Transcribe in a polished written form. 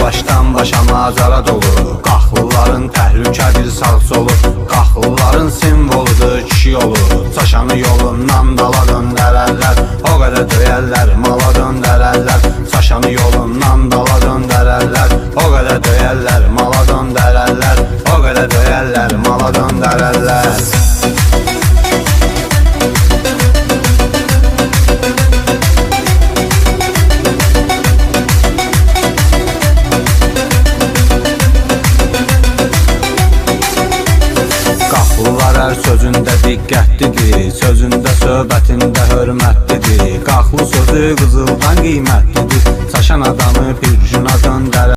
Başdan başa macera dolu, qaxlıların təhlükə bir sağ solu, qaxlıların simvoludur kişi yolu. Saçanı yolundan dala döndərərlər, o qədər döyərlər, mala döndərərlər. Saçanı yolundan dala döndərərlər, o qədər döyərlər, mala döndərərlər. O qədər döyərlər, mala döndərərlər. Qaxlılar sözündə diqqətlidir, sözündə söhbətində hörmətlidir. Qaxlı sözü qızıldan qiymətlidir, saçan adamı bir cuna döndərər.